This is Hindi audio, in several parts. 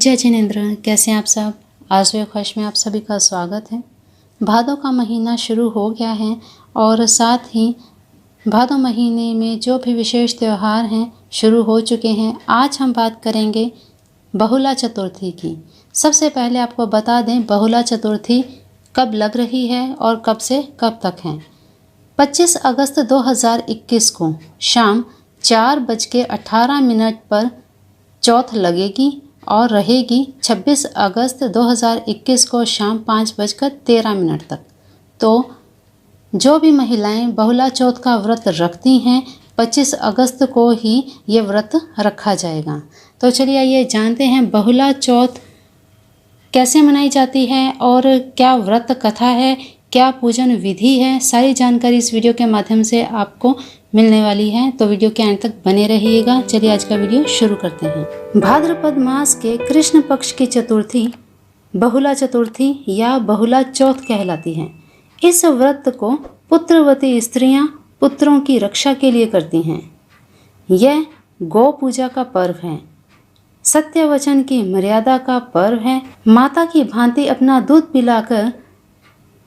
जय जिनेंद्र, कैसे हैं आप सब। आज ब्रेकफास्ट में आप सभी का स्वागत है। भादों का महीना शुरू हो गया है और साथ ही भादों महीने में जो भी विशेष त्यौहार हैं शुरू हो चुके हैं। आज हम बात करेंगे बहुला चतुर्थी की। सबसे पहले आपको बता दें बहुला चतुर्थी कब लग रही है और कब से कब तक है। 25 अगस्त 2021 को शाम 4:18 पर चौथ लगेगी और रहेगी 26 अगस्त 2021 को शाम 5:13 तक। तो जो भी महिलाएं बहुला चौथ का व्रत रखती हैं 25 अगस्त को ही ये व्रत रखा जाएगा। तो चलिए आइए जानते हैं बहुला चौथ कैसे मनाई जाती है और क्या व्रत कथा है, क्या पूजन विधि है। सारी जानकारी इस वीडियो के माध्यम से आपको मिलने वाली है, तो वीडियो के अंत तक बने रहिएगा। चलिए आज का वीडियो शुरू करते हैं। भाद्रपद मास के कृष्ण पक्ष की चतुर्थी बहुला चतुर्थी या बहुला चौथ कहलाती है। इस व्रत को पुत्रवती स्त्रियां पुत्रों की रक्षा के लिए करती हैं। यह गौ पूजा का पर्व है, सत्य वचन की मर्यादा का पर्व है। माता की भांति अपना दूध पिलाकर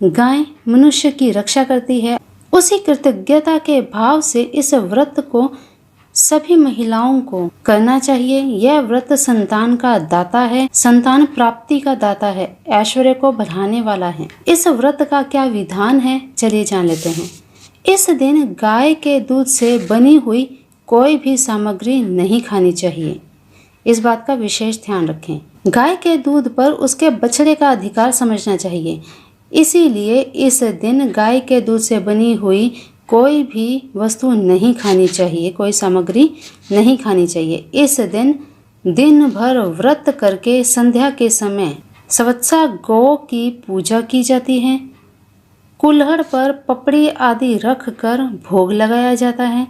गाय मनुष्य की रक्षा करती है। उसी कृतज्ञता के भाव से इस व्रत को सभी महिलाओं को करना चाहिए। यह व्रत संतान का दाता है, संतान प्राप्ति का दाता है, ऐश्वर्य को बढ़ाने वाला है। इस व्रत का क्या विधान है, चलिए जान लेते हैं। इस दिन गाय के दूध से बनी हुई कोई भी सामग्री नहीं खानी चाहिए। इस बात का विशेष ध्यान रखें। गाय के दूध पर उसके बछड़े का अधिकार समझना चाहिए। इसीलिए इस दिन गाय के दूध से बनी हुई कोई भी वस्तु नहीं खानी चाहिए, कोई सामग्री नहीं खानी चाहिए। इस दिन भर व्रत करके संध्या के समय सवत्सा गौ की पूजा की जाती है। कुल्हड़ पर पपड़ी आदि रख कर भोग लगाया जाता है।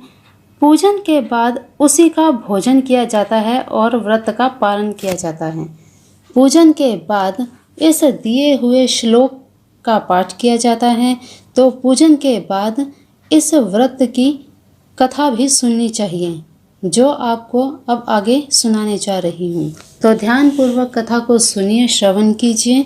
पूजन के बाद उसी का भोजन किया जाता है और व्रत का पालन किया जाता है। पूजन के बाद इस दिए हुए श्लोक का पाठ किया जाता है। तो पूजन के बाद इस व्रत की कथा भी सुननी चाहिए, जो आपको अब आगे सुनाने जा रही हूँ। तो ध्यान पूर्वक कथा को सुनिए, श्रवण कीजिए।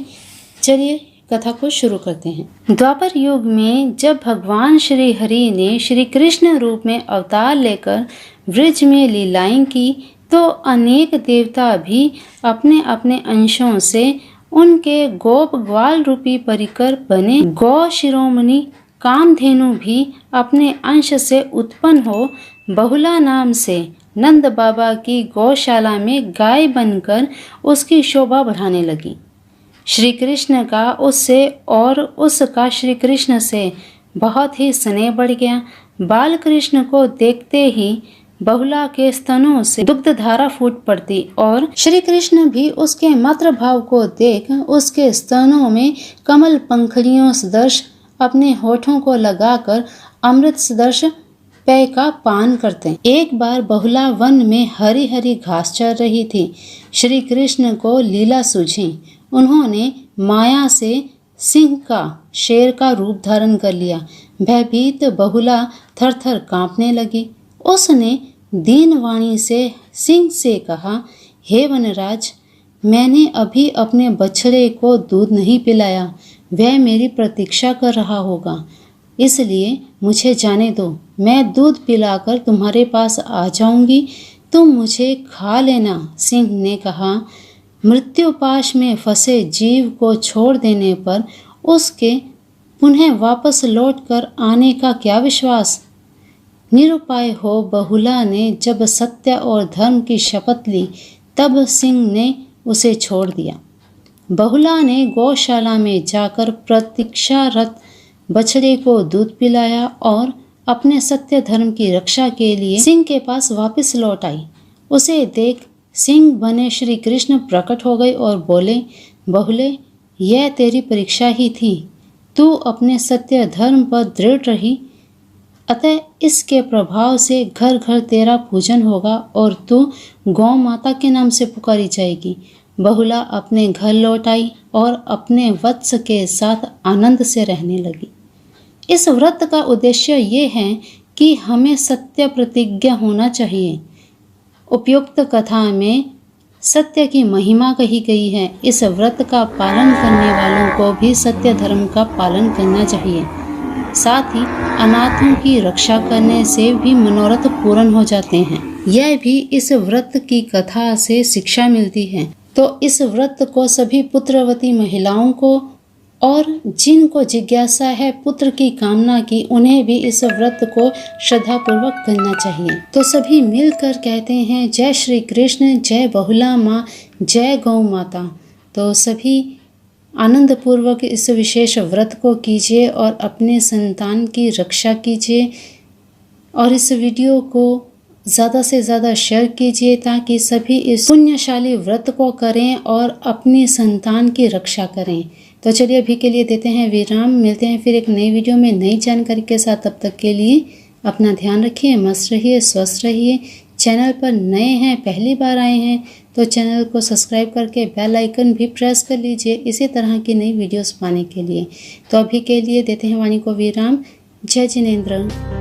चलिए कथा को शुरू करते हैं। द्वापर युग में जब भगवान श्री हरि ने श्री कृष्ण रूप में अवतार लेकर ब्रज में लीलाएं की, तो अनेक देवता भी अपने अपने अंशों से उनके गोप ग्वाल रूपी परिकर बने। गौ शिरोमणि कामधेनु भी अपने अंश से उत्पन्न हो बहुला नाम से नंद बाबा की गौशाला में गाय बनकर उसकी शोभा बढ़ाने लगी। श्री कृष्ण का उससे और उसका श्री कृष्ण से बहुत ही स्नेह बढ़ गया। बाल कृष्ण को देखते ही बहुला के स्तनों से दुग्ध धारा फूट पड़ती और श्री कृष्ण भी उसके मातृ भाव को देख उसके स्तनों में कमल पंखड़ियों सदृश अपने होठों को लगाकर अमृत सदृश पेय का पान करते। एक बार बहुला वन में हरी हरी घास चर रही थी। श्री कृष्ण को लीला सूझी। उन्होंने माया से सिंह का, शेर का रूप धारण कर लिया। भयभीत बहुला थर थर कांपने लगी। उसने दीन वाणी से सिंह से कहा, हे वनराज, मैंने अभी अपने बछड़े को दूध नहीं पिलाया। वह मेरी प्रतीक्षा कर रहा होगा, इसलिए मुझे जाने दो। मैं दूध पिलाकर तुम्हारे पास आ जाऊंगी, तुम मुझे खा लेना। सिंह ने कहा, मृत्युपाश में फंसे जीव को छोड़ देने पर उसके पुनः वापस लौटकर आने का क्या विश्वास। निरुपाय हो बहुला ने जब सत्य और धर्म की शपथ ली, तब सिंह ने उसे छोड़ दिया। बहुला ने गौशाला में जाकर प्रतीक्षारत बछड़े को दूध पिलाया और अपने सत्य धर्म की रक्षा के लिए सिंह के पास वापस लौट आई। उसे देख सिंह बने श्री कृष्ण प्रकट हो गए और बोले, बहुले, यह तेरी परीक्षा ही थी। तू अपने सत्य धर्म पर दृढ़ रही, अतः इसके प्रभाव से घर घर तेरा पूजन होगा और तू गौ माता के नाम से पुकारी जाएगी। बहुला अपने घर लौट आई और अपने वत्स के साथ आनंद से रहने लगी। इस व्रत का उद्देश्य ये है कि हमें सत्य प्रतिज्ञा होना चाहिए। उपयुक्त कथा में सत्य की महिमा कही गई है। इस व्रत का पालन करने वालों को भी सत्य धर्म का पालन करना चाहिए। साथ ही अनाथों की रक्षा करने से भी मनोरथ पूर्ण हो जाते हैं। यह भी इस व्रत की कथा से शिक्षा मिलती है। तो इस व्रत को सभी पुत्रवती महिलाओं को और जिनको जिज्ञासा है पुत्र की कामना की, उन्हें भी इस व्रत को श्रद्धा पूर्वक करना चाहिए। तो सभी मिलकर कहते हैं जय श्री कृष्ण, जय बहुला माँ, जय गौ माता। तो सभी आनंद पूर्वक इस विशेष व्रत को कीजिए और अपने संतान की रक्षा कीजिए और इस वीडियो को ज़्यादा से ज़्यादा शेयर कीजिए ताकि सभी इस पुण्यशाली व्रत को करें और अपनी संतान की रक्षा करें। तो चलिए अभी के लिए देते हैं विराम। मिलते हैं फिर एक नई वीडियो में नई जानकारी के साथ। तब तक के लिए अपना ध्यान रखिए, मस्त रहिए, स्वस्थ रहिए। चैनल पर नए हैं, पहली बार आए हैं तो चैनल को सब्सक्राइब करके बेल आइकन भी प्रेस कर लीजिए इसी तरह की नई वीडियोस पाने के लिए। तो अभी के लिए देते हैं वाणी को विराम। जय जिनेंद्र।